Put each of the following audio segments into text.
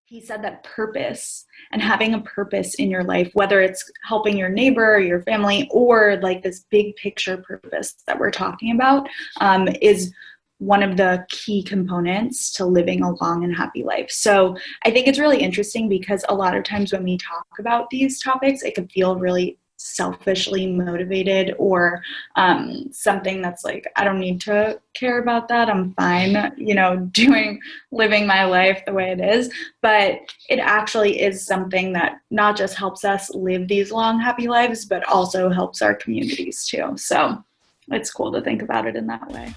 he said that purpose and having a purpose in your life, whether it's helping your neighbor or your family or like this big picture purpose that we're talking about, is one of the key components to living a long and happy life. So I think it's really interesting because a lot of times when we talk about these topics, it can feel really selfishly motivated or something that's like, I don't need to care about that. I'm fine, living my life the way it is. But it actually is something that not just helps us live these long, happy lives, but also helps our communities too. So it's cool to think about it in that way.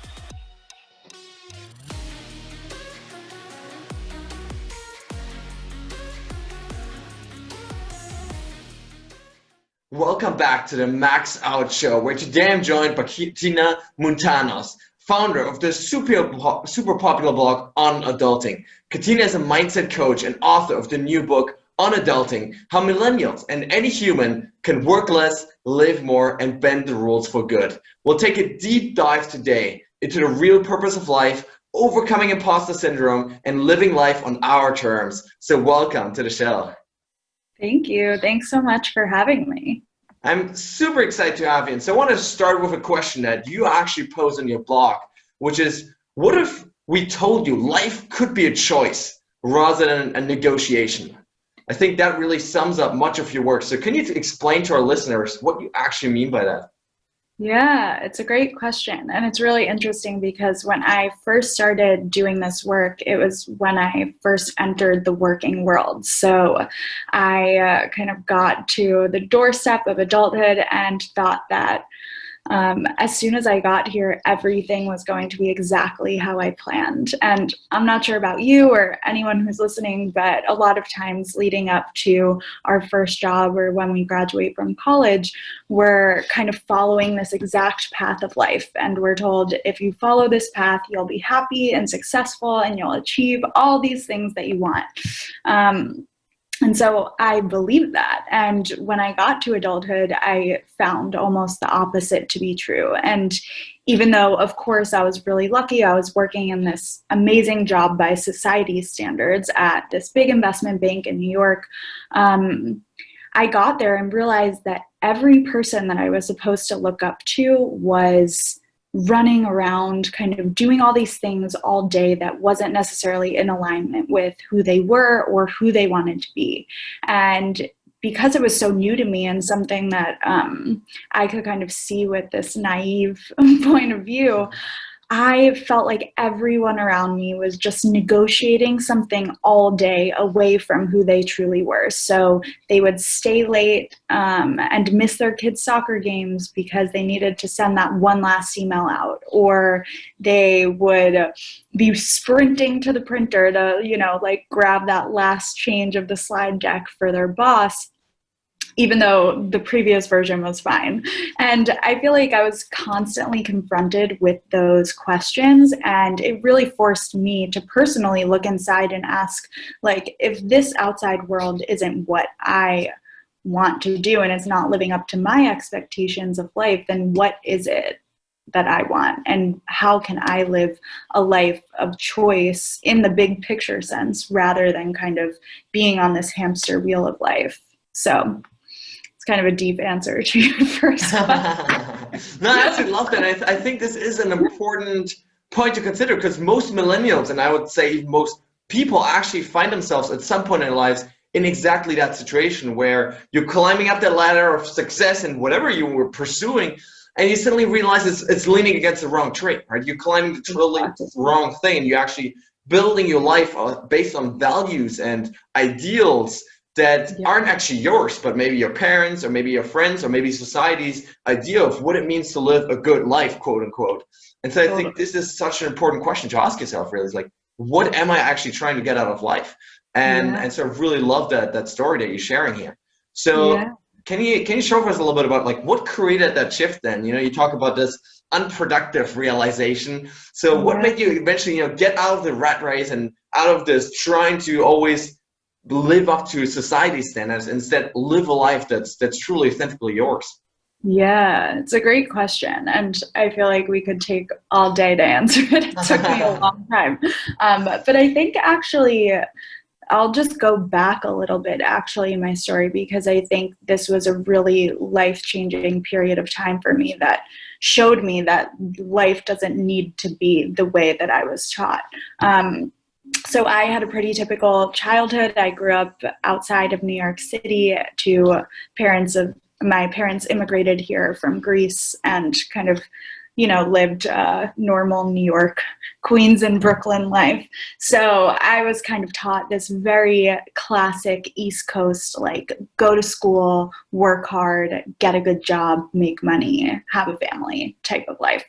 Welcome back to the Max Out Show, where today I'm joined by Katina Mountanos, founder of the super popular blog On Adulting. Katina is a mindset coach and author of the new book On Adulting, How Millennials and Any Human Can Work Less, Live More, and Bend the Rules for Good. We'll take a deep dive today into the real purpose of life, overcoming imposter syndrome, and living life on our terms. So welcome to the show. Thank you. Thanks so much for having me. I'm super excited to have you. And so I want to start with a question that you actually pose on your blog, which is, what if we told you life could be a choice rather than a negotiation? I think that really sums up much of your work. So can you explain to our listeners what you actually mean by that? Yeah, it's a great question. And it's really interesting because when I first started doing this work, it was when I first entered the working world. So I kind of got to the doorstep of adulthood and thought that as soon as I got here, everything was going to be exactly how I planned. And I'm not sure about you or anyone who's listening, but a lot of times leading up to our first job or when we graduate from college, we're kind of following this exact path of life. And we're told, if you follow this path, you'll be happy and successful and you'll achieve all these things that you want. And so I believed that. And when I got to adulthood, I found almost the opposite to be true. And even though, of course, I was really lucky, I was working in this amazing job by society standards at this big investment bank in New York, I got there and realized that every person that I was supposed to look up to was running around kind of doing all these things all day that wasn't necessarily in alignment with who they were or who they wanted to be. And because it was so new to me and something that I could kind of see with this naive point of view, I felt like everyone around me was just negotiating something all day away from who they truly were. So they would stay late and miss their kids' soccer games because they needed to send that one last email out, or they would be sprinting to the printer to, grab that last change of the slide deck for their boss, even though the previous version was fine. And I feel like I was constantly confronted with those questions, and it really forced me to personally look inside and ask, if this outside world isn't what I want to do and it's not living up to my expectations of life, then what is it that I want? And how can I live a life of choice in the big picture sense rather than kind of being on this hamster wheel of life? So it's kind of a deep answer to your first question. No, I absolutely love that. I think this is an important point to consider, because most millennials, and I would say most people, actually find themselves at some point in their lives in exactly that situation where you're climbing up the ladder of success in whatever you were pursuing, and you suddenly realize it's leaning against the wrong tree, right? You're climbing the totally wrong thing, and you're actually building your life based on values and ideals that aren't actually yours, but maybe your parents or maybe your friends or maybe society's idea of what it means to live a good life, quote unquote. And so I think this is such an important question to ask yourself, really, is what am I actually trying to get out of life? And so I really love that story that you're sharing here. So can you share with us a little bit about what created that shift then? You talk about this unproductive realization. So what made you eventually, get out of the rat race and out of this trying to always live up to society standards, instead live a life that's truly authentically yours? Yeah, it's a great question. And I feel like we could take all day to answer it. It took me a long time. But I think actually I'll just go back a little bit actually in my story, because I think this was a really life-changing period of time for me that showed me that life doesn't need to be the way that I was taught. So I had a pretty typical childhood. I grew up outside of New York City to my parents immigrated here from Greece and kind of, lived normal New York, Queens and Brooklyn life. So I was kind of taught this very classic East Coast, like go to school, work hard, get a good job, make money, have a family type of life,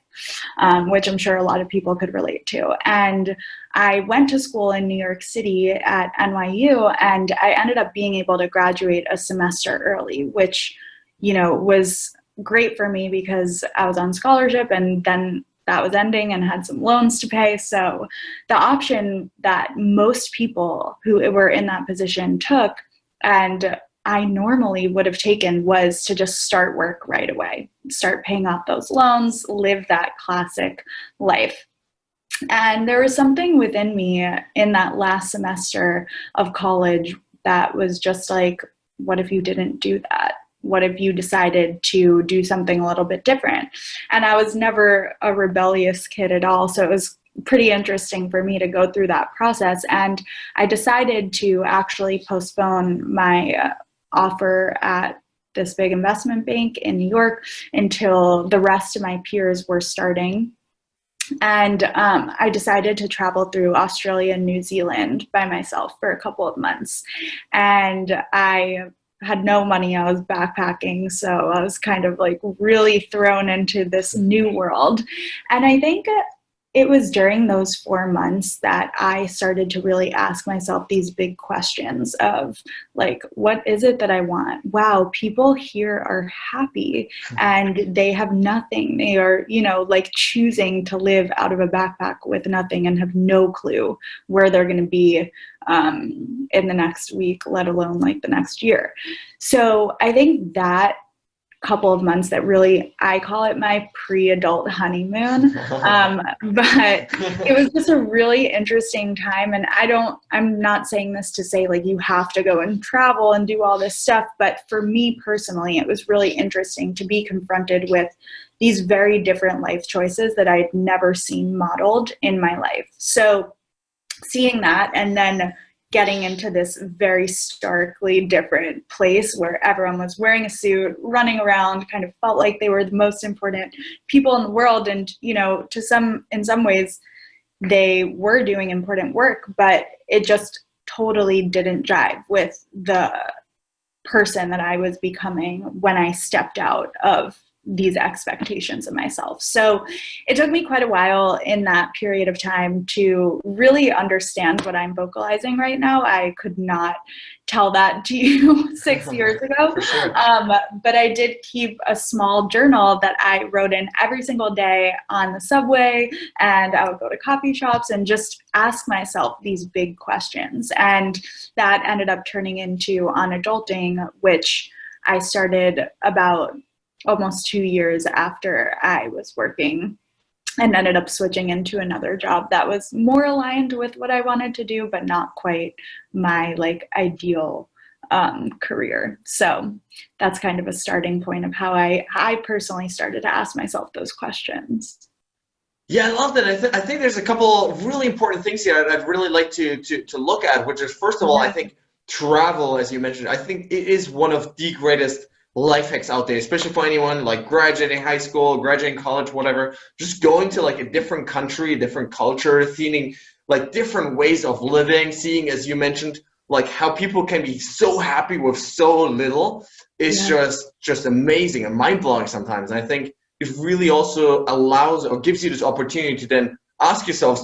which I'm sure a lot of people could relate to. And I went to school in New York City at NYU, and I ended up being able to graduate a semester early, which, was great for me because I was on scholarship, and then that was ending and had some loans to pay. So the option that most people who were in that position took, and I normally would have taken, was to just start work right away, start paying off those loans, live that classic life. And there was something within me in that last semester of college that was just like, what if you didn't do that? What if you decided to do something a little bit different? And I was never a rebellious kid at all. So it was pretty interesting for me to go through that process. And I decided to actually postpone my offer at this big investment bank in New York until the rest of my peers were starting. And I decided to travel through Australia and New Zealand by myself for a couple of months. And I had no money. I was backpacking. So I was kind of like really thrown into this new world. And I think it was during those 4 months that I started to really ask myself these big questions of like, what is it that I want? Wow, people here are happy and they have nothing. They are, like choosing to live out of a backpack with nothing and have no clue where they're going to be in the next week, let alone like the next year. So I think that couple of months that really, I call it my pre-adult honeymoon. But it was just a really interesting time. And I'm not saying this to say like you have to go and travel and do all this stuff. But for me personally, it was really interesting to be confronted with these very different life choices that I'd never seen modeled in my life. So seeing that, and then getting into this very starkly different place where everyone was wearing a suit, running around, kind of felt like they were the most important people in the world. And, in some ways, they were doing important work, but it just totally didn't jive with the person that I was becoming when I stepped out of these expectations of myself. So it took me quite a while in that period of time to really understand what I'm vocalizing right now. I could not tell that to you 6 years ago. For sure. But I did keep a small journal that I wrote in every single day on the subway, and I would go to coffee shops and just ask myself these big questions. And that ended up turning into On Adulting, which I started about almost 2 years after I was working, and ended up switching into another job that was more aligned with what I wanted to do, but not quite my like ideal career. So that's kind of a starting point of how I personally started to ask myself those questions. Yeah, I love that. I think there's a couple of really important things here I'd really like to look at, which is, first of all, I think travel, as you mentioned, I think it is one of the greatest life hacks out there, especially for anyone like graduating high school, graduating college, whatever. Just going to like a different country, a different culture, seeing like different ways of living, seeing, as you mentioned, like how people can be so happy with so little is just amazing and mind-blowing sometimes. And I think it really also allows or gives you this opportunity to then ask yourselves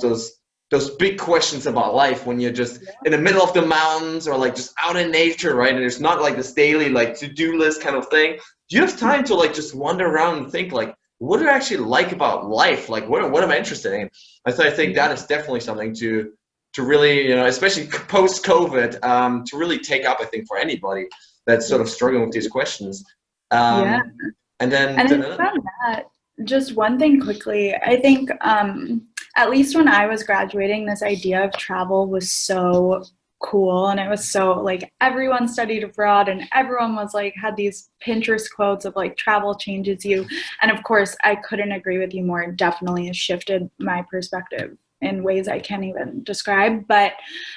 those big questions about life when you're just in the middle of the mountains or like just out in nature, right? And there's not like this daily like to-do list kind of thing. You have time to like just wander around and think like, what do I actually like about life? Like what am I interested in? I think that is definitely something to really, especially post-COVID, to really take up, I think, for anybody that's sort of struggling with these questions. And then from that, just one thing quickly, I think at least when I was graduating, this idea of travel was so cool, and it was so like everyone studied abroad and everyone was like had these Pinterest quotes of like travel changes you. And of course I couldn't agree with you more. It definitely has shifted my perspective in ways I can't even describe. But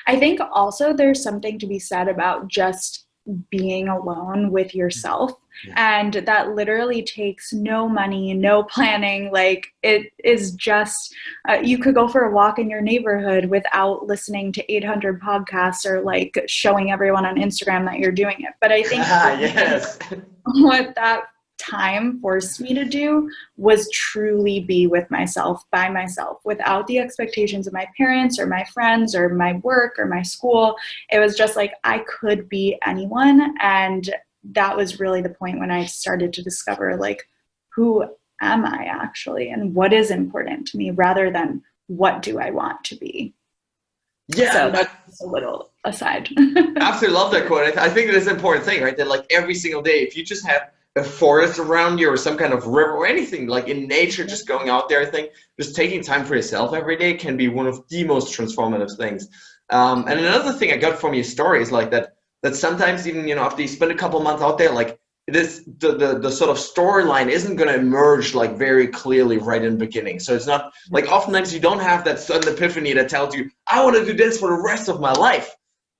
I think also there's something to be said about just being alone with yourself. Yeah. And that literally takes no money, no planning. Like it is just, you could go for a walk in your neighborhood without listening to 800 podcasts or like showing everyone on Instagram that you're doing it. But I think Yes. what that time forced me to do was truly be with myself, by myself, without the expectations of my parents or my friends or my work or my school. It was just like I could be anyone. And that was really the point when I started to discover like, who am I actually and what is important to me rather than what do I want to be. Yeah, so that's a little aside. absolutely love that quote. I think it is an important thing, right? That like every single day, if you just have a forest around you or some kind of river or anything like in nature, just going out there, I think just taking time for yourself every day can be one of the most transformative things. And another thing I got from your story is like that sometimes even, you know, after you spend a couple months out there, like this the sort of storyline isn't going to emerge like very clearly right in the beginning. So it's not like oftentimes you don't have that sudden epiphany that tells you I want to do this for the rest of my life.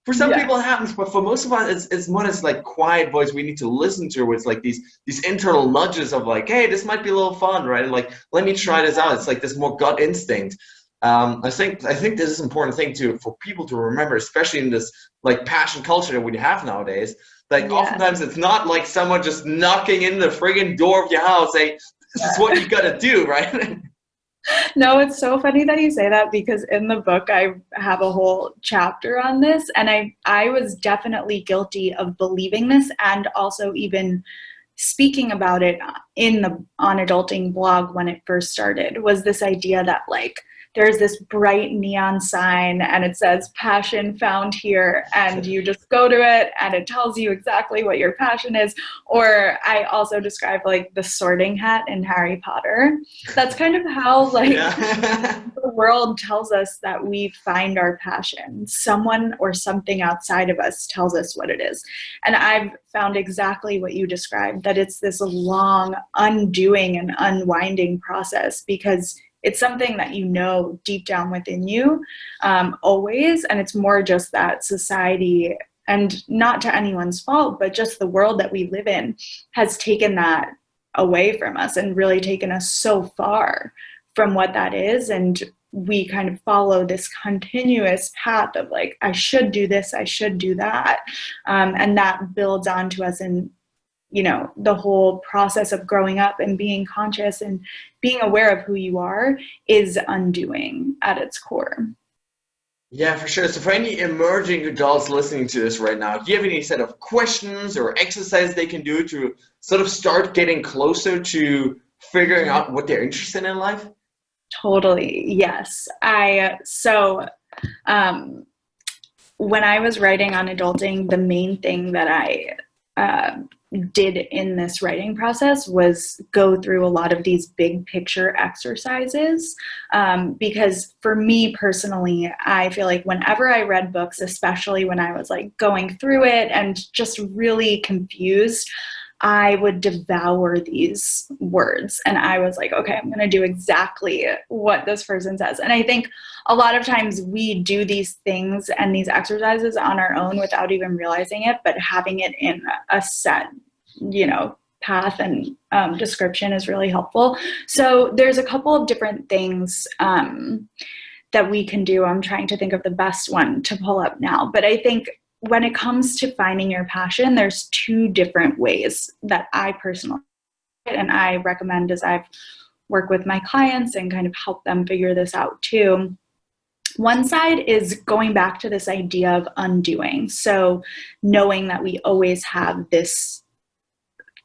For some people it happens, but for most of us it's more this like quiet voice we need to listen to, where it's like these internal nudges of like, hey, this might be a little fun, right? And like, let me try this out. It's like this more gut instinct. I think this is an important thing for people to remember, especially in this like passion culture that we have nowadays. Like oftentimes it's not like someone just knocking in the friggin' door of your house saying, this is what you gotta do, right? No, it's so funny that you say that because in the book I have a whole chapter on this, and I was definitely guilty of believing this and also even speaking about it in the On Adulting blog when it first started, was this idea that like there's this bright neon sign and it says passion found here, and you just go to it and it tells you exactly what your passion is. Or I also describe like the sorting hat in Harry Potter. That's kind of how like the world tells us that we find our passion. Someone or something outside of us tells us what it is. And I've found exactly what you described, that it's this long undoing and unwinding process, because it's something that you know deep down within you always. And it's more just that society, and not to anyone's fault, but just the world that we live in has taken that away from us and really taken us so far from what that is. And we kind of follow this continuous path of like, I should do this, I should do that. And that builds onto us in, you know, the whole process of growing up and being conscious and being aware of who you are is undoing at its core. Yeah, for sure. So for any emerging adults listening to this right now, do you have any set of questions or exercises they can do to sort of start getting closer to figuring out what they're interested in life? Totally. Yes. When I was writing On Adulting, the main thing that I did in this writing process was go through a lot of these big picture exercises, because for me personally, I feel like whenever I read books, especially when I was like going through it and just really confused, I would devour these words. And I was like, okay, I'm going to do exactly what this person says. And I think a lot of times we do these things and these exercises on our own without even realizing it, but having it in a set, you know, path and description is really helpful. So there's a couple of different things that we can do. I'm trying to think of the best one to pull up now, but I think when it comes to finding your passion, there's two different ways that I personally, and I recommend as I've worked with my clients and kind of help them figure this out too. One side is going back to this idea of undoing. So knowing that we always have this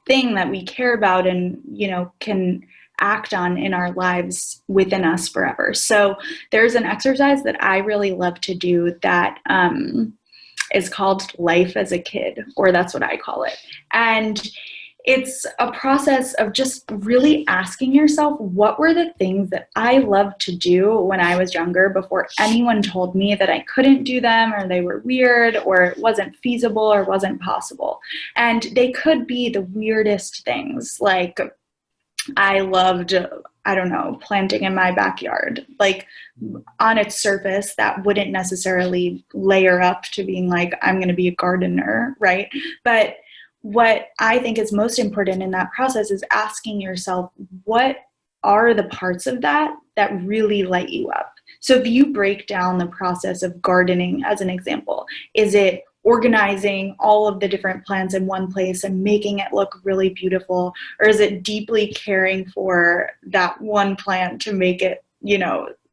thing that we care about and, you know, can act on in our lives within us forever. So there's an exercise that I really love to do that is called Life as a Kid, or that's what I call it. And It's a process of just really asking yourself, what were the things that I loved to do when I was younger before anyone told me that I couldn't do them, or they were weird, or it wasn't feasible, or wasn't possible. And they could be the weirdest things, like I loved, I don't know, planting in my backyard. Like, on its surface, that wouldn't necessarily layer up to being like, I'm going to be a gardener, right? But what I think is most important in that process is asking yourself, what are the parts of that that really light you up? So if you break down the process of gardening as an example, is it organizing all of the different plants in one place and making it look really beautiful? Or is it deeply caring for that one plant to make it,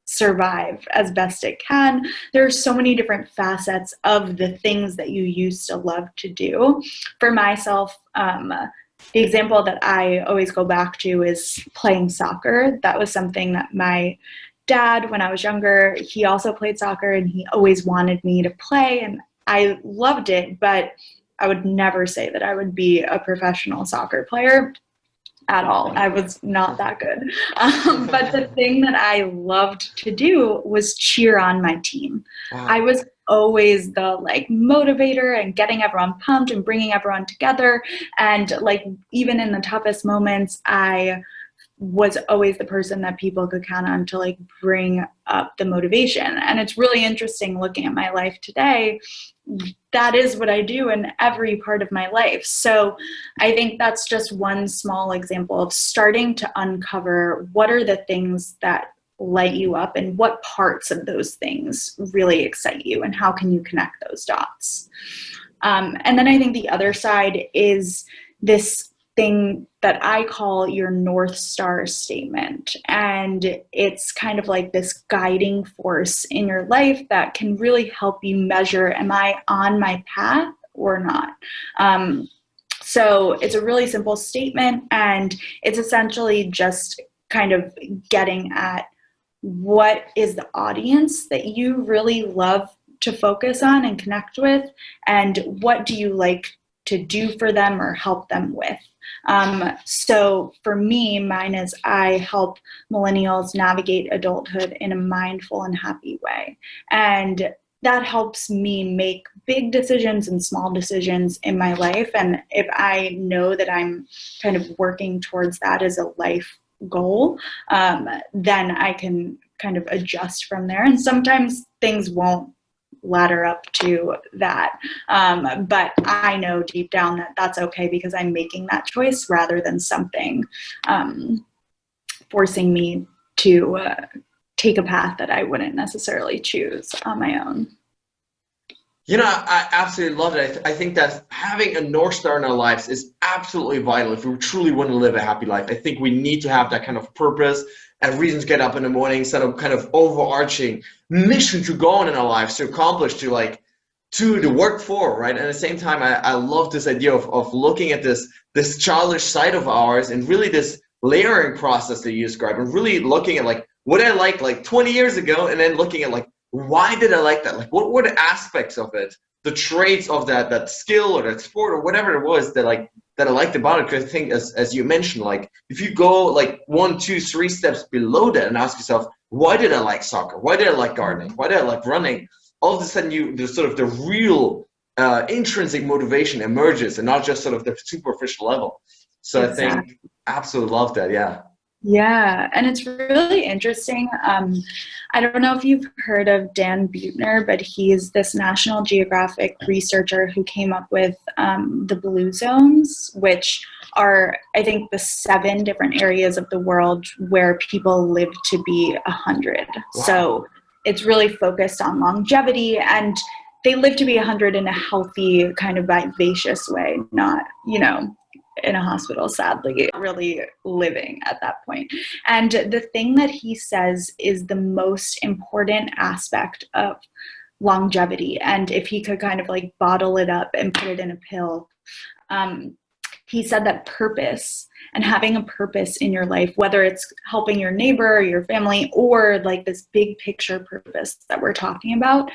survive as best it can? There are so many different facets of the things that you used to love to do. For myself, the example that I always go back to is playing soccer. That was something that my dad, when I was younger, he also played soccer, and he always wanted me to play, and I loved it, but I would never say that I would be a professional soccer player at all. I was not that good. But the thing that I loved to do was cheer on my team. Wow. I was always the motivator and getting everyone pumped and bringing everyone together. And even in the toughest moments, I was always the person that people could count on to bring up the motivation. And it's really interesting looking at my life today. That is what I do in every part of my life. So I think that's just one small example of starting to uncover what are the things that light you up and what parts of those things really excite you, and how can you connect those dots. And then I think the other side is this thing that I call your North Star statement. And it's kind of like this guiding force in your life that can really help you measure, am I on my path or not? So it's a really simple statement, and it's essentially just kind of getting at what is the audience that you really love to focus on and connect with, and what do you like to do for them or help them with. So for me, mine is I help millennials navigate adulthood in a mindful and happy way. And that helps me make big decisions and small decisions in my life. And if I know that I'm kind of working towards that as a life goal, then I can kind of adjust from there. And sometimes things won't ladder up to that. But I know deep down that that's okay, because I'm making that choice rather than something forcing me to take a path that I wouldn't necessarily choose on my own. I absolutely love it. I think that having a North Star in our lives is absolutely vital if we truly want to live a happy life. I think we need to have that kind of purpose and reason to get up in the morning, set up kind of overarching mission to go on in our lives, to accomplish, to work for, right? And at the same time, I love this idea of looking at this childish side of ours, and really this layering process that you described, and really looking at what I liked 20 years ago, and then looking at why did I like that? What were the aspects of it, the traits of that skill or that sport or whatever it was that I liked about it? Because I think, as you mentioned, if you go 1, 2, 3 steps below that and ask yourself, why did I like soccer? Why did I like gardening? Why did I like running? All of a sudden, there's sort of the real intrinsic motivation emerges, and not just sort of the superficial level. So exactly. I think absolutely love that. Yeah. Yeah, and it's really interesting. I don't know if you've heard of Dan Buettner, but he's this National Geographic researcher who came up with the blue zones, which are, I think, the 7 different areas of the world where people live to be 100. Wow. So it's really focused on longevity, and they live to be 100 in a healthy, kind of vivacious way, not, in a hospital, sadly, really living at that point. And the thing that he says is the most important aspect of longevity, and if he could kind of bottle it up and put it in a pill, he said that purpose, and having a purpose in your life, whether it's helping your neighbor or your family, or this big picture purpose that we're talking about,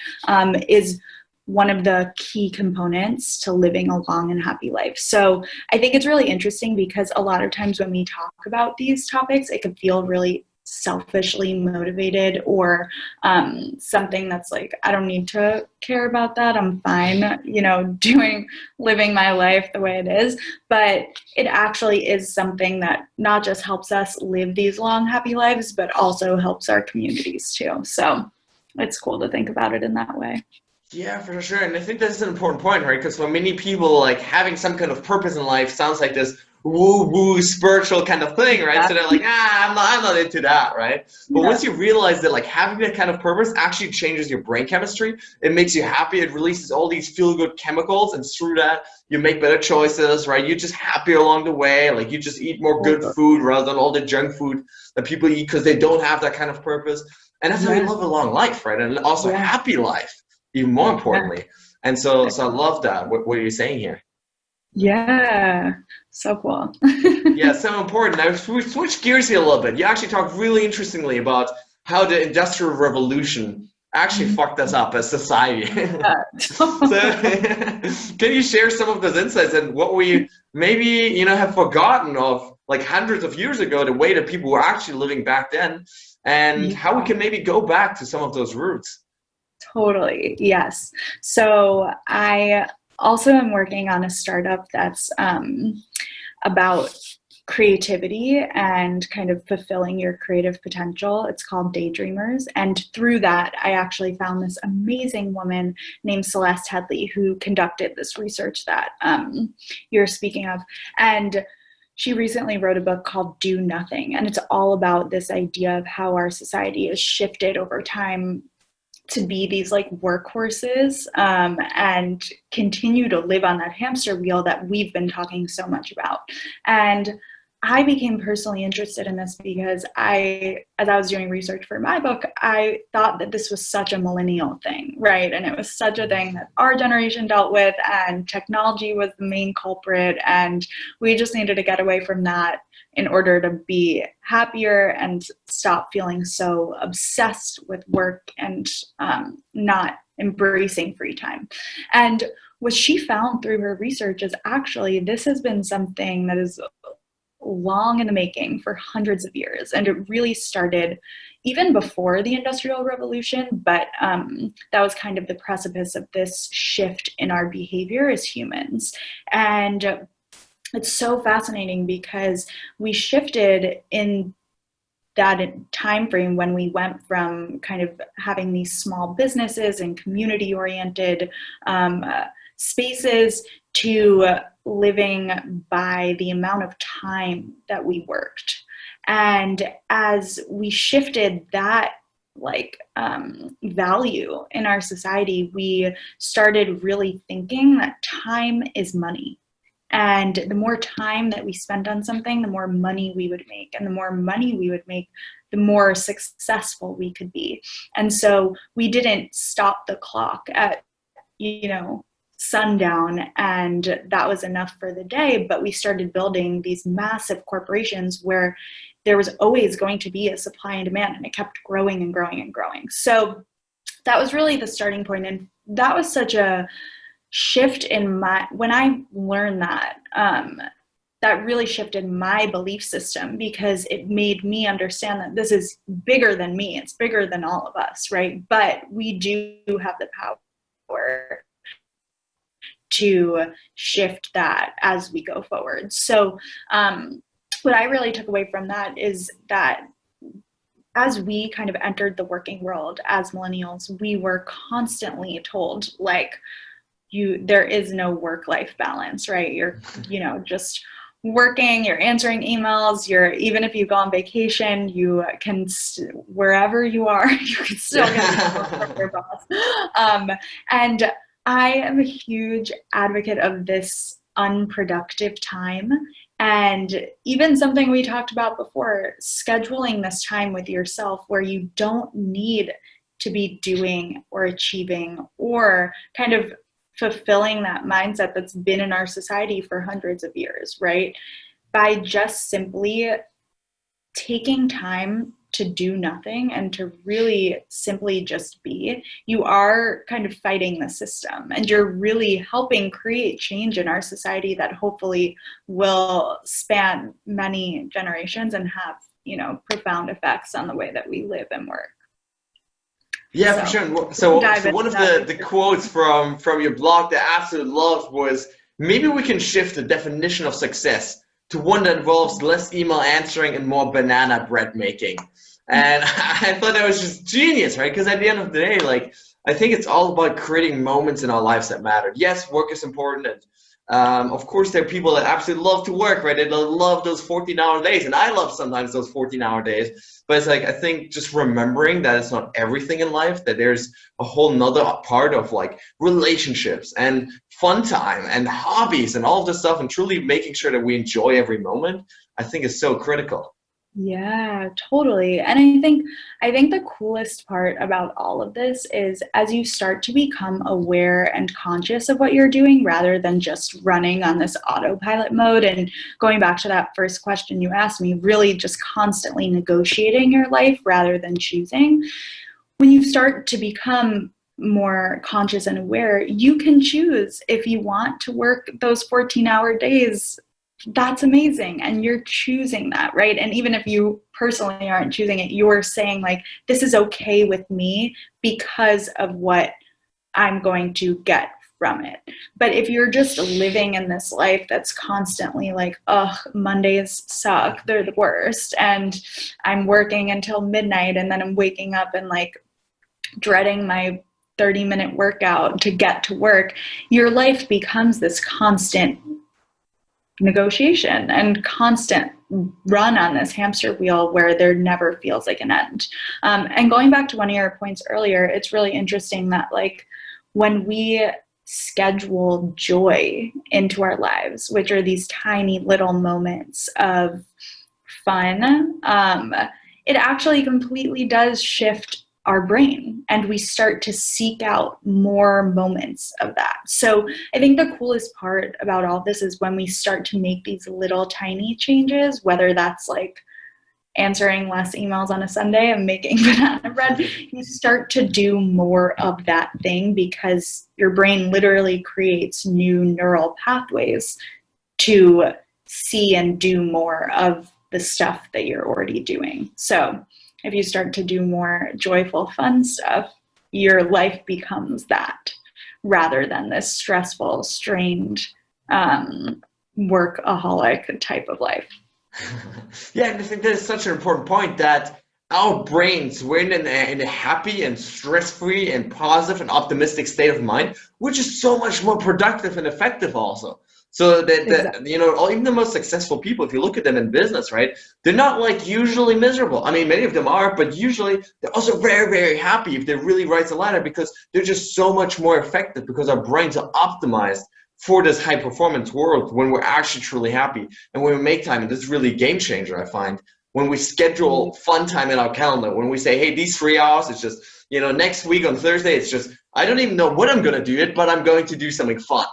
is one of the key components to living a long and happy life. So I think it's really interesting because a lot of times when we talk about these topics, it can feel really selfishly motivated, or something that's like, I don't need to care about that. I'm fine, living my life the way it is. But it actually is something that not just helps us live these long, happy lives, but also helps our communities too. So it's cool to think about it in that way. Yeah, for sure. And I think that's an important point, right? Because for many people, like having some kind of purpose in life sounds like this woo-woo spiritual kind of thing, right? Yeah. So they're like, I'm not into that, right? But Yeah. once you realize that like having that kind of purpose actually changes your brain chemistry, it makes you happy, it releases all these feel-good chemicals, and through that, you make better choices, right? You're just happier along the way, like you just eat more good food rather than all the junk food that people eat because they don't have that kind of purpose. And that's how you Yeah. live a long life, right? And also a Yeah. happy life, even more Yeah. importantly. And so I love that, what you're saying here. Yeah. So cool. Yeah, so important. Now, if we switch gears here a little bit, you actually talked really interestingly about how the Industrial Revolution actually fucked us up as society. So, can you share some of those insights and what we maybe, have forgotten of like hundreds of years ago, the way that people were actually living back then, and how we Yeah. can maybe go back to some of those roots? Totally. Yes. So I also am working on a startup that's about creativity and kind of fulfilling your creative potential. It's called Daydreamers. And through that, I actually found this amazing woman named Celeste Headley who conducted this research that you're speaking of. And she recently wrote a book called Do Nothing. And it's all about this idea of how our society has shifted over time to be these like workhorses, and continue to live on that hamster wheel that we've been talking so much about. And I became personally interested in this because as I was doing research for my book, I thought that this was such a millennial thing, right? And it was such a thing that our generation dealt with, and technology was the main culprit, and we just needed to get away from that in order to be happier and stop feeling so obsessed with work and not embracing free time. And what she found through her research is actually this has been something that is long in the making for hundreds of years. And it really started even before the Industrial Revolution, but that was kind of the precipice of this shift in our behavior as humans. And it's so fascinating because we shifted in that time frame when we went from kind of having these small businesses and community-oriented spaces to living by the amount of time that we worked. And as we shifted that value in our society, we started really thinking that time is money. And the more time that we spent on something, the more money we would make. And the more money we would make, the more successful we could be. And so we didn't stop the clock at, sundown, and that was enough for the day. But we started building these massive corporations where there was always going to be a supply and demand, and it kept growing and growing and growing. So that was really the starting point. And that was such a shift in when I learned that, that really shifted my belief system, because it made me understand that this is bigger than me. It's bigger than all of us, right? But we do have the power to shift that as we go forward. So what I really took away from that is that as we kind of entered the working world as millennials, we were constantly told, there is no work-life balance, right? You're, just working, you're answering emails, even if you go on vacation, you can, wherever you are, you can still get from your boss. And I am a huge advocate of this unproductive time. And even something we talked about before, scheduling this time with yourself where you don't need to be doing or achieving or kind of fulfilling that mindset that's been in our society for hundreds of years, right? By just simply taking time to do nothing and to really simply just be, you are kind of fighting the system, and you're really helping create change in our society that hopefully will span many generations and have, profound effects on the way that we live and work. Yeah, for So, sure. So dive into one of that. the quotes from your blog that I absolutely loved was, maybe we can shift the definition of success to one that involves less email answering and more banana bread making. And I thought that was just genius, right? Because at the end of the day, like, I think it's all about creating moments in our lives that matter. Yes, work is important, and of course, there are people that absolutely love to work, right? They love those 14-hour days, and I love sometimes those 14-hour days. But it's like, I think just remembering that it's not everything in life, that there's a whole nother part of like relationships and fun time and hobbies and all of this stuff, and truly making sure that we enjoy every moment, I think is so critical. Yeah, totally. And I think the coolest part about all of this is as you start to become aware and conscious of what you're doing rather than just running on this autopilot mode, and going back to that first question you asked me, really just constantly negotiating your life rather than choosing. When you start to become more conscious and aware, you can choose if you want to work those 14-hour days. That's amazing, and you're choosing that, right? And even if you personally aren't choosing it, you're saying like, this is okay with me because of what I'm going to get from it. But if you're just living in this life that's constantly like, ugh, Mondays suck, they're the worst, and I'm working until midnight and then I'm waking up and like dreading my 30-minute workout to get to work, your life becomes this constant negotiation and constant run on this hamster wheel where there never feels like an end. And going back to one of your points earlier, it's really interesting that like when we schedule joy into our lives, which are these tiny little moments of fun, it actually completely does shift our brain, and we start to seek out more moments of that. So I think the coolest part about all this is when we start to make these little tiny changes, whether that's like answering less emails on a Sunday and making banana bread, you start to do more of that thing because your brain literally creates new neural pathways to see and do more of the stuff that you're already doing. So if you start to do more joyful, fun stuff, your life becomes that rather than this stressful, strained, workaholic type of life. Yeah, and I think that is such an important point that our brains, we're in a happy and stress-free and positive and optimistic state of mind, which is so much more productive and effective also. So Exactly. even the most successful people, if you look at them in business, right, they're not like usually miserable. I mean, many of them are, but usually they're also very, very happy if they really rise the ladder, because they're just so much more effective because our brains are optimized for this high performance world when we're actually truly happy. And when we make time, and this is really a game changer, I find, when we schedule fun time in our calendar, when we say, hey, these 3 hours, it's just, next week on Thursday, it's just, I don't even know what I'm going to do it, but I'm going to do something fun.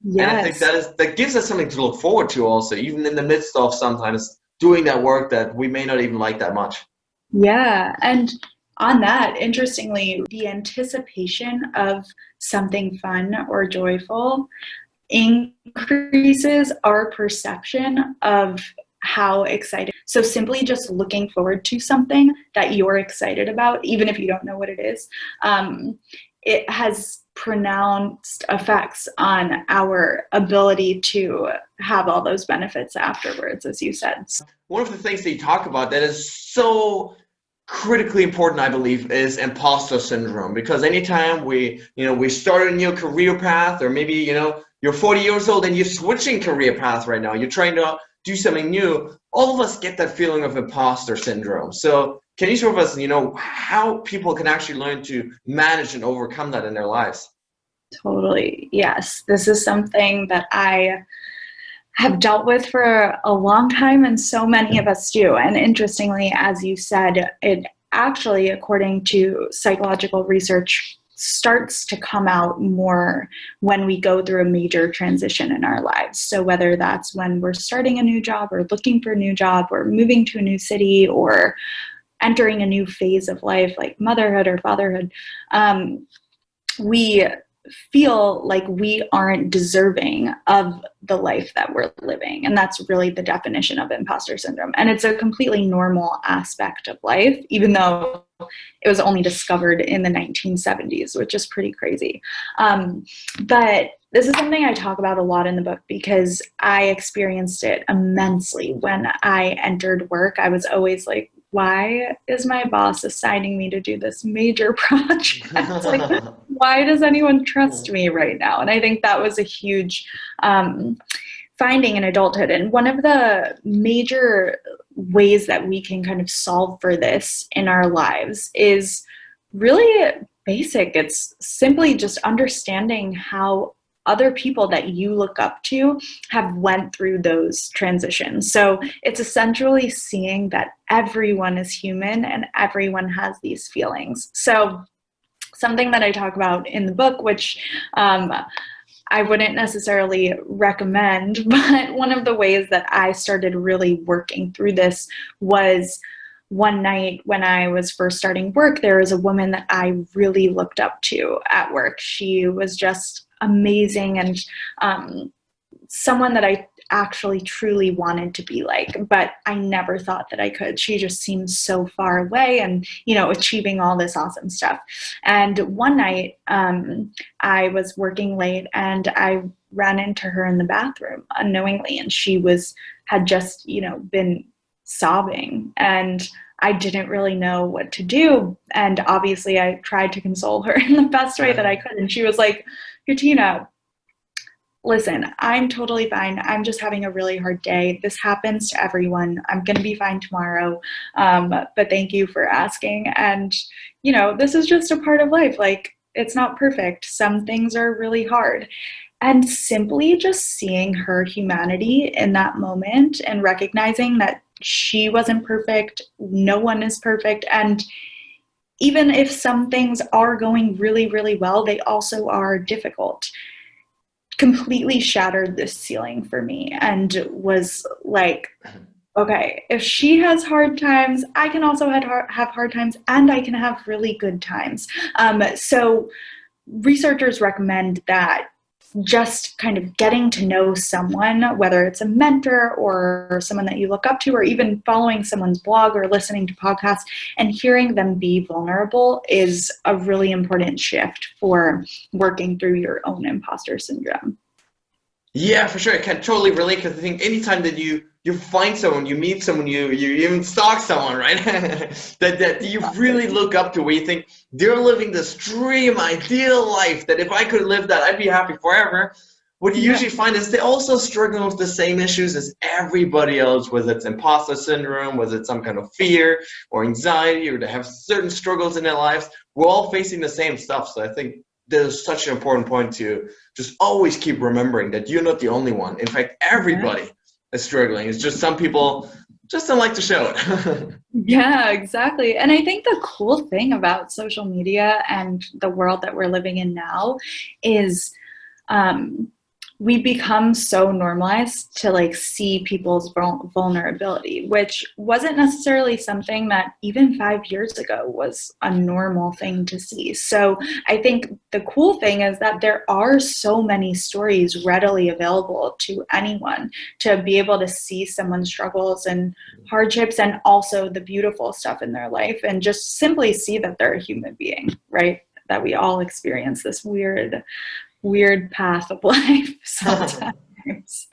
And I think Yes. that gives us something to look forward to also, even in the midst of sometimes doing that work that we may not even like that much. Yeah. And on that, interestingly, the anticipation of something fun or joyful increases our perception of how excited. So simply just looking forward to something that you're excited about, even if you don't know what it is, it has pronounced effects on our ability to have all those benefits afterwards, as you said. One of the things that you talk about that is so critically important, I believe, is imposter syndrome. Because anytime we start a new career path, or maybe, you're 40 years old and you're switching career path right now, you're trying to do something new, all of us get that feeling of imposter syndrome. So can you show us, how people can actually learn to manage and overcome that in their lives? Totally. Yes. This is something that I have dealt with for a long time, and so many of us do. And interestingly, as you said, it actually, according to psychological research, starts to come out more when we go through a major transition in our lives. So whether that's when we're starting a new job or looking for a new job or moving to a new city or entering a new phase of life, like motherhood or fatherhood, we feel like we aren't deserving of the life that we're living. And that's really the definition of imposter syndrome. And it's a completely normal aspect of life, even though it was only discovered in the 1970s, which is pretty crazy. But this is something I talk about a lot in the book because I experienced it immensely when I entered work. I was always like, why is my boss assigning me to do this major project? Like, why does anyone trust me right now? And I think that was a huge finding in adulthood. And one of the major ways that we can kind of solve for this in our lives is really basic. It's simply just understanding how other people that you look up to have went through those transitions. So it's essentially seeing that everyone is human and everyone has these feelings. So something that I talk about in the book, which I wouldn't necessarily recommend, but one of the ways that I started really working through this was one night when I was first starting work. There was a woman that I really looked up to at work. She was just amazing and someone that I actually truly wanted to be like, but I never thought that I could. She just seemed so far away and, you know, achieving all this awesome stuff. And one night I was working late and I ran into her in the bathroom unknowingly, and she had just, you know, been sobbing, and I didn't really know what to do. And obviously I tried to console her in the best way that I could. And she was like, Katina, listen, I'm totally fine. I'm just having a really hard day. This happens to everyone. I'm going to be fine tomorrow. But thank you for asking. And, you know, this is just a part of life. Like, it's not perfect. Some things are really hard. And simply just seeing her humanity in that moment and recognizing that she wasn't perfect, no one is perfect. And even if some things are going really, really well, they also are difficult, completely shattered this ceiling for me and was like, okay, if she has hard times, I can also have hard times, and I can have really good times. So researchers recommend that just kind of getting to know someone, whether it's a mentor or someone that you look up to, or even following someone's blog or listening to podcasts and hearing them be vulnerable, is a really important shift for working through your own imposter syndrome. Yeah, for sure. I can totally relate, because I think anytime that you find someone, you meet someone, you even stalk someone, right? that you really look up to, where you think they're living this dream, ideal life, that if I could live that, I'd be happy forever. What you usually find is they also struggle with the same issues as everybody else, whether it's imposter syndrome, whether it's some kind of fear or anxiety, or they have certain struggles in their lives. We're all facing the same stuff. So I think there's such an important point to just always keep remembering that you're not the only one. In fact, everybody is struggling. It's just some people just don't like to show it. Yeah, exactly. And I think the cool thing about social media and the world that we're living in now is we become so normalized to like see people's vulnerability, which wasn't necessarily something that even 5 years ago was a normal thing to see. So I think the cool thing is that there are so many stories readily available to anyone to be able to see someone's struggles and hardships, and also the beautiful stuff in their life, and just simply see that they're a human being, right? That we all experience this weird path of life sometimes.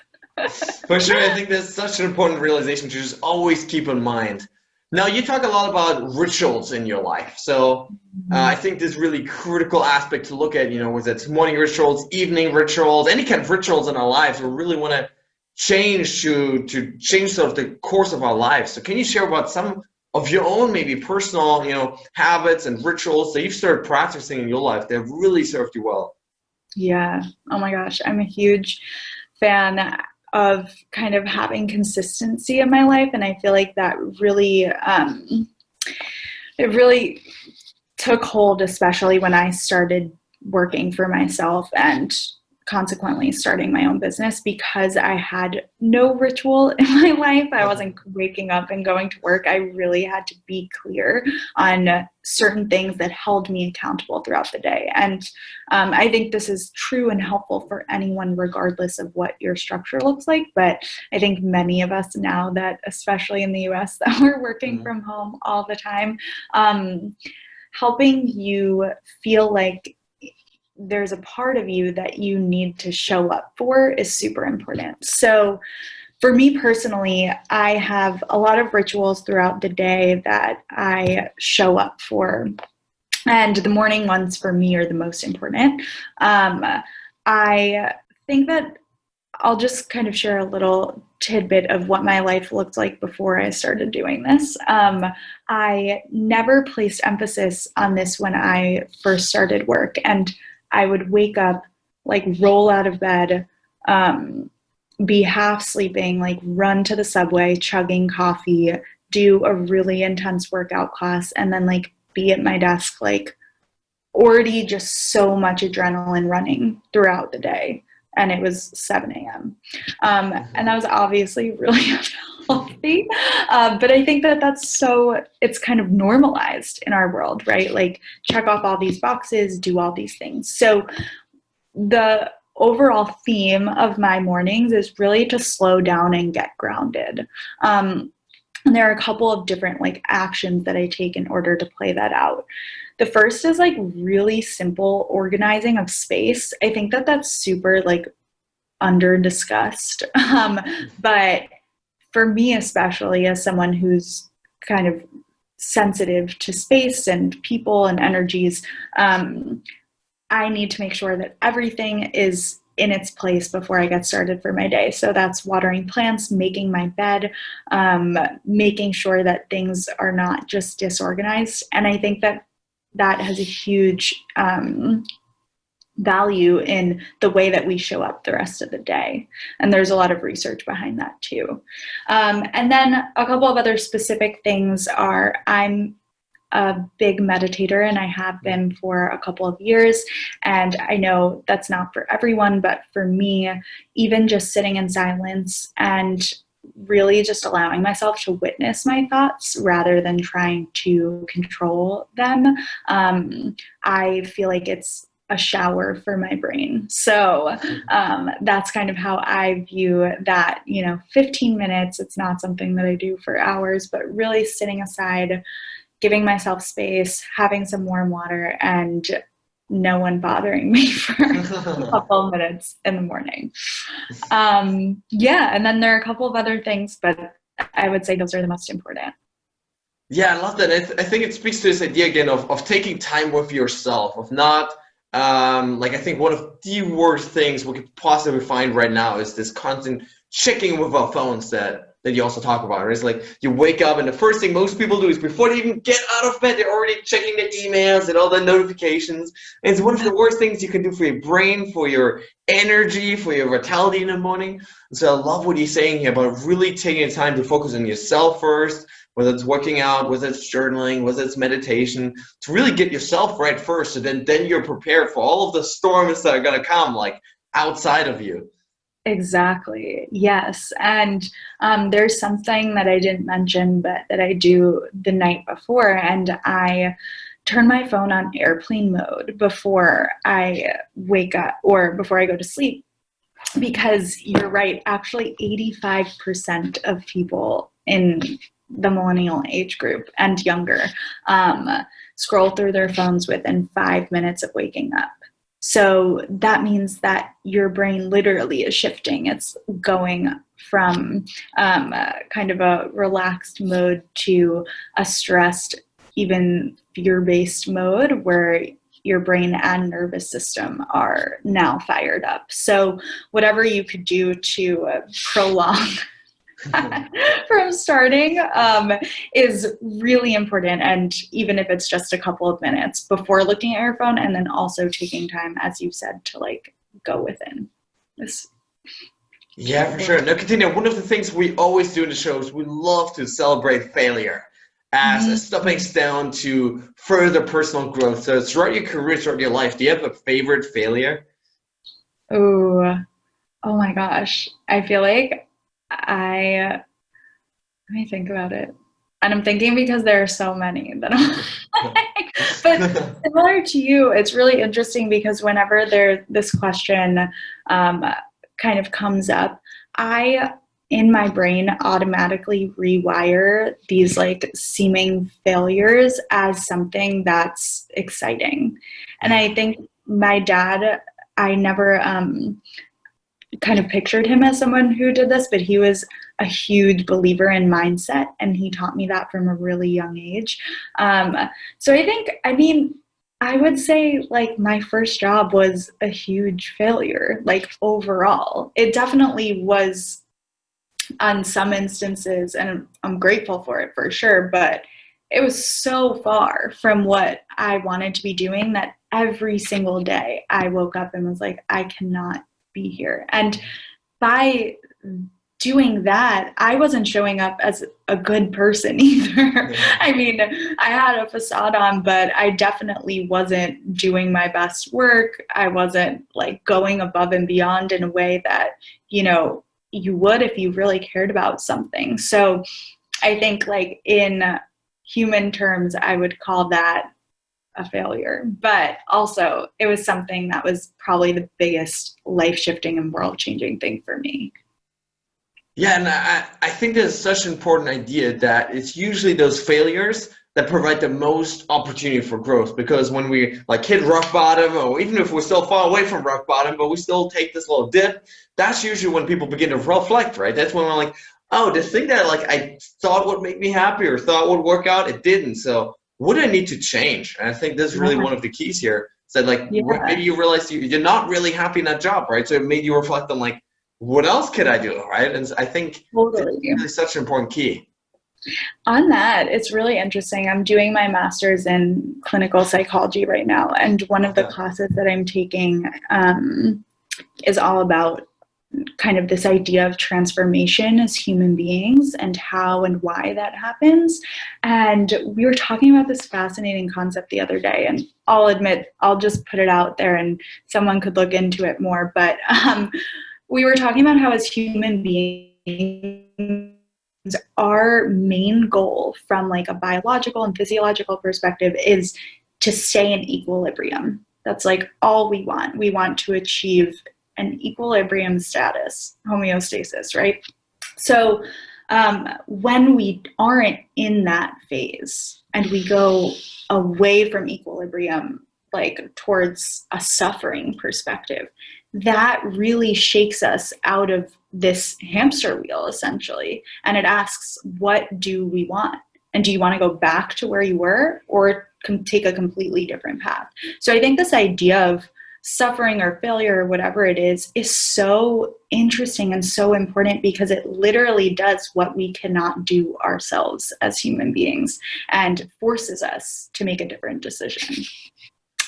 For sure, I think that's such an important realization to just always keep in mind. Now, you talk a lot about rituals in your life. So I think this really critical aspect to look at, you know, whether it's morning rituals, evening rituals, any kind of rituals in our lives, we really want to change to change sort of the course of our lives. So can you share about some of your own maybe personal, you know, habits and rituals that you've started practicing in your life that have really served you well? Yeah. Oh my gosh. I'm a huge fan of kind of having consistency in my life. And I feel like that really, it really took hold, especially when I started working for myself and consequently starting my own business because I had no ritual in my life. I wasn't waking up and going to work. I really had to be clear on certain things that held me accountable throughout the day. And I think this is true and helpful for anyone, regardless of what your structure looks like. But I think many of us now that, especially in the US, that we're working from home all the time, helping you feel like there's a part of you that you need to show up for is super important. So for me personally, I have a lot of rituals throughout the day that I show up for. And the morning ones for me are the most important. I think that I'll just kind of share a little tidbit of what my life looked like before I started doing this. I never placed emphasis on this when I first started work, and I would wake up, like roll out of bed, be half sleeping, like run to the subway, chugging coffee, do a really intense workout class, and then like be at my desk, like already just so much adrenaline running throughout the day. And it was 7 a.m. And that was obviously really unhealthy. But I think that it's kind of normalized in our world, right? Like check off all these boxes, do all these things. So the overall theme of my mornings is really to slow down and get grounded. And there are a couple of different like actions that I take in order to play that out. The first is like really simple organizing of space. I think that that's super like under discussed. But for me, especially as someone who's kind of sensitive to space and people and energies, I need to make sure that everything is in its place before I get started for my day. So that's watering plants, making my bed, making sure that things are not just disorganized. And I think that has a huge value in the way that we show up the rest of the day. And there's a lot of research behind that too. And then a couple of other specific things are I'm a big meditator, and I have been for a couple of years. And I know that's not for everyone, but for me, even just sitting in silence and really just allowing myself to witness my thoughts rather than trying to control them, I feel like it's a shower for my brain. So that's kind of how I view that, 15 minutes. It's not something that I do for hours, but really sitting aside, giving myself space, having some warm water, and no one bothering me for a couple minutes in the morning. And then there are a couple of other things, but I would say those are the most important. Yeah, I love that. I think it speaks to this idea again of taking time with yourself, of not, I think one of the worst things we could possibly find right now is this constant checking with our phones that you also talk about. Right? It's like you wake up and the first thing most people do is before they even get out of bed, they're already checking their emails and all the notifications. And it's one of the worst things you can do for your brain, for your energy, for your vitality in the morning. So I love what you're saying here about really taking the time to focus on yourself first, whether it's working out, whether it's journaling, whether it's meditation, to really get yourself right first. So then you're prepared for all of the storms that are going to come, like outside of you. Exactly. Yes. And there's something that I didn't mention, but that I do the night before, and I turn my phone on airplane mode before I wake up or before I go to sleep, because you're right. Actually, 85% of people in the millennial age group and younger scroll through their phones within 5 minutes of waking up. So that means that your brain literally is shifting. It's going from kind of a relaxed mode to a stressed, even fear-based mode where your brain and nervous system are now fired up. So whatever you could do to prolong from starting is really important. And even if it's just a couple of minutes before looking at your phone, and then also taking time, as you said, to like go within this. Yeah, for sure. Now, Katina, one of the things we always do in the shows, we love to celebrate failure as a stepping stone to further personal growth. So throughout your career, throughout your life, do you have a favorite failure? Ooh, oh my gosh. I feel like let me think about it. And I'm thinking because there are so many that I'm like, but similar to you, it's really interesting because whenever this question um, kind of comes up, I, in my brain, automatically rewire these like seeming failures as something that's exciting. And Yeah. I think my dad, I never kind of pictured him as someone who did this, but he was a huge believer in mindset, and he taught me that from a really young age. Um, so I think, I mean, I would say like my first job was a huge failure, like overall. It definitely was on some instances, and I'm grateful for it for sure, but it was so far from what I wanted to be doing that every single day I woke up and was like, I cannot be here. And by doing that, I wasn't showing up as a good person either. Yeah. I mean, I had a facade on, but I definitely wasn't doing my best work. I wasn't like going above and beyond in a way that, you know, you would if you really cared about something. So I think, like, in human terms, I would call that a failure. But also, it was something that was probably the biggest life shifting and world changing thing for me. Yeah, and I think there's such an important idea that it's usually those failures that provide the most opportunity for growth. Because when we like hit rock bottom, or even if we're still far away from rock bottom, but we still take this little dip, that's usually when people begin to reflect, right? That's when we're like, oh, the thing that like I thought would make me happy or thought would work out, it didn't. So what do I need to change? And I think this is really Yeah. one of the keys here. So like Yeah. maybe you realize you're not really happy in that job, right? So it made you reflect on like what else could I do, right? And I think it's Totally. really such an important key. On that, it's really interesting. I'm doing my master's in clinical psychology right now, and one of the Okay. classes that I'm taking is all about kind of this idea of transformation as human beings and how and why that happens. And we were talking about this fascinating concept the other day, and I'll admit, I'll just put it out there and someone could look into it more. But we were talking about how, as human beings, our main goal from like a biological and physiological perspective is to stay in equilibrium. That's like all we want. We want to achieve an equilibrium status, homeostasis, right? So when we aren't in that phase and we go away from equilibrium, like towards a suffering perspective, that really shakes us out of this hamster wheel essentially. And it asks, what do we want? And do you want to go back to where you were or take a completely different path? So I think this idea of suffering or failure or whatever it is so interesting and so important because it literally does what we cannot do ourselves as human beings and forces us to make a different decision.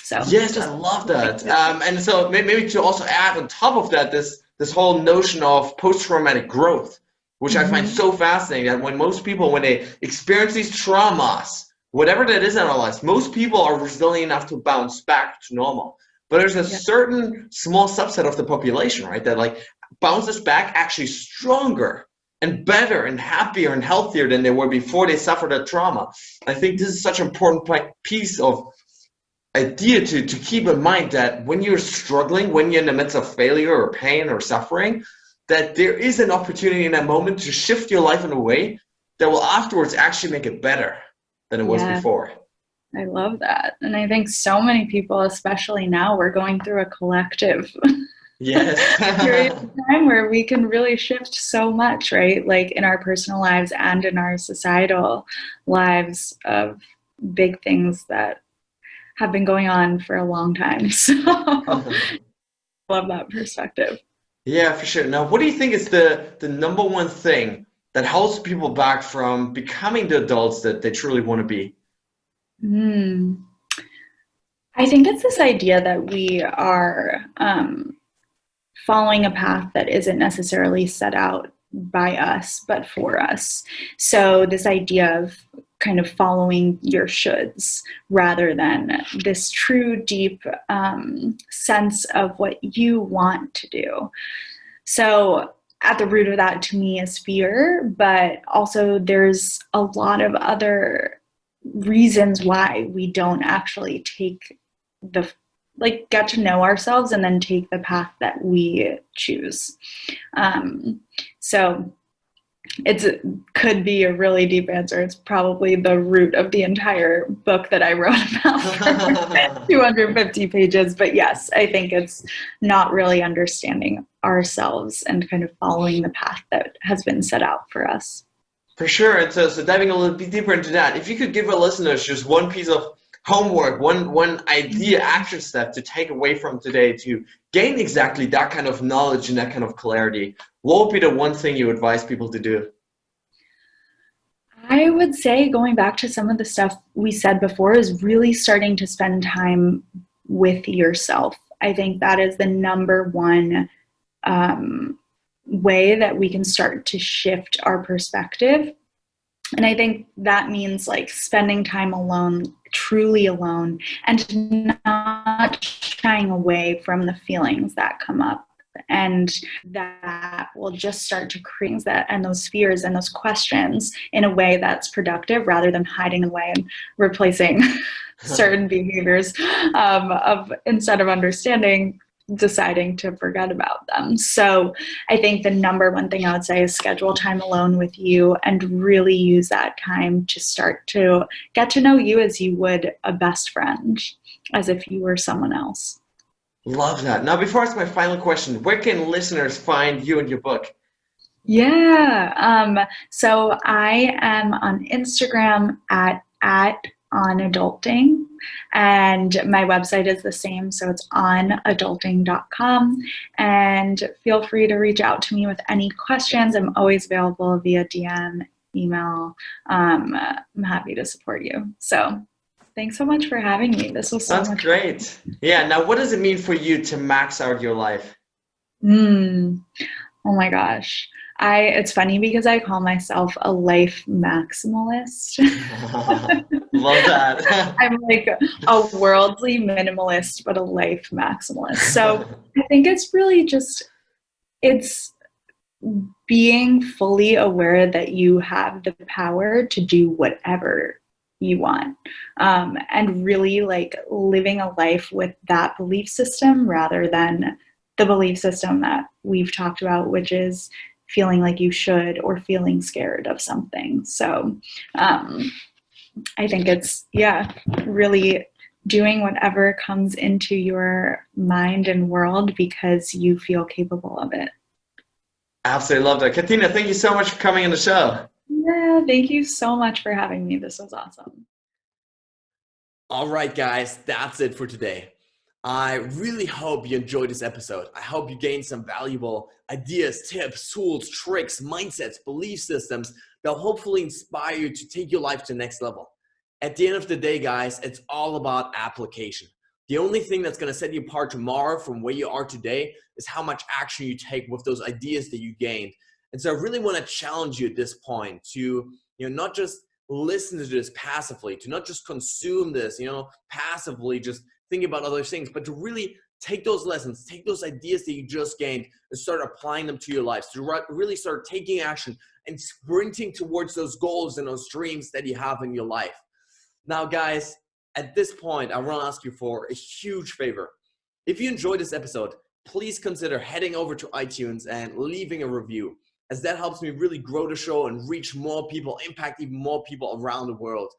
So Yes, I just love that. And so maybe to also add on top of that, this whole notion of post-traumatic growth, which I find mm-hmm. so fascinating. That when most people, when they experience these traumas, whatever that is in our lives, most people are resilient enough to bounce back to normal. But there's a Yeah. certain small subset of the population, right, that like bounces back actually stronger and better and happier and healthier than they were before they suffered a trauma. I think this is such an important piece of idea to keep in mind that when you're struggling, when you're in the midst of failure or pain or suffering, that there is an opportunity in that moment to shift your life in a way that will afterwards actually make it better than it was Yeah, before. I love that. And I think so many people, especially now, we're going through a collective Yes. period of time where we can really shift so much, right? Like in our personal lives and in our societal lives of big things that have been going on for a long time. So love that perspective. Yeah, for sure. Now, what do you think is the number one thing that holds people back from becoming the adults that they truly want to be? Hmm. I think it's this idea that we are following a path that isn't necessarily set out by us, but for us. So, this idea of kind of following your shoulds rather than this true deep sense of what you want to do. So at the root of that to me is fear, but also there's a lot of other reasons why we don't actually take get to know ourselves and then take the path that we choose. So it could be a really deep answer. It's probably the root of the entire book that I wrote about for 250 pages. But yes, I think it's not really understanding ourselves and kind of following the path that has been set out for us. For sure. And so diving a little bit deeper into that, if you could give our listeners just one piece of homework, one idea, action step to take away from today to gain exactly that kind of knowledge and that kind of clarity, what would be the one thing you advise people to do? I would say, going back to some of the stuff we said before, is really starting to spend time with yourself. I think that is the number one way that we can start to shift our perspective. And I think that means like spending time alone, truly alone, and not shying away from the feelings that come up. And that will just start to create that and those fears and those questions in a way that's productive rather than hiding away and replacing certain behaviors of instead of understanding, deciding to forget about them. So I think the number one thing I would say is schedule time alone with you and really use that time to start to get to know you as you would a best friend, as if you were someone else. Love that. Now, before I ask my final question, where can listeners find you and your book? Yeah. So I am on Instagram at onadulting, and my website is the same, so it's onadulting.com. And feel free to reach out to me with any questions. I'm always available via DM, email. I'm happy to support you. So thanks so much for having me. This was so That's much great. fun. Yeah. Now, what does it mean for you to max out your life? Oh my gosh. It's funny because I call myself a life maximalist. Love that. I'm like a worldly minimalist, but a life maximalist. So I think it's really just, it's being fully aware that you have the power to do whatever you want, and really like living a life with that belief system rather than the belief system that we've talked about, which is feeling like you should or feeling scared of something. So I think it's, really doing whatever comes into your mind and world because you feel capable of it. Absolutely love that. Katina, thank you so much for coming on the show. Yeah, thank you so much for having me. This was awesome. All right, guys, that's it for today. I really hope you enjoyed this episode. I hope you gained some valuable ideas, tips, tools, tricks, mindsets, belief systems that will hopefully inspire you to take your life to the next level. At the end of the day, guys, it's all about application. The only thing that's going to set you apart tomorrow from where you are today is how much action you take with those ideas that you gained. And so I really want to challenge you at this point to, not just listen to this passively, to not just consume this, passively, just think about other things, but to really take those lessons, take those ideas that you just gained and start applying them to your lives, to really start taking action and sprinting towards those goals and those dreams that you have in your life. Now, guys, at this point, I want to ask you for a huge favor. If you enjoyed this episode, please consider heading over to iTunes and leaving a review, as that helps me really grow the show and reach more people, impact even more people around the world.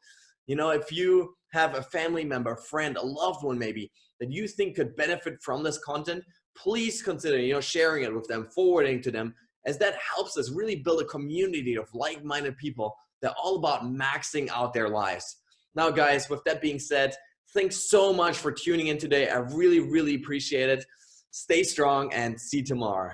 If you have a family member, friend, a loved one maybe, that you think could benefit from this content, please consider, sharing it with them, forwarding to them, as that helps us really build a community of like-minded people that are all about maxing out their lives. Now, guys, with that being said, thanks so much for tuning in today. I really, really appreciate it. Stay strong and see you tomorrow.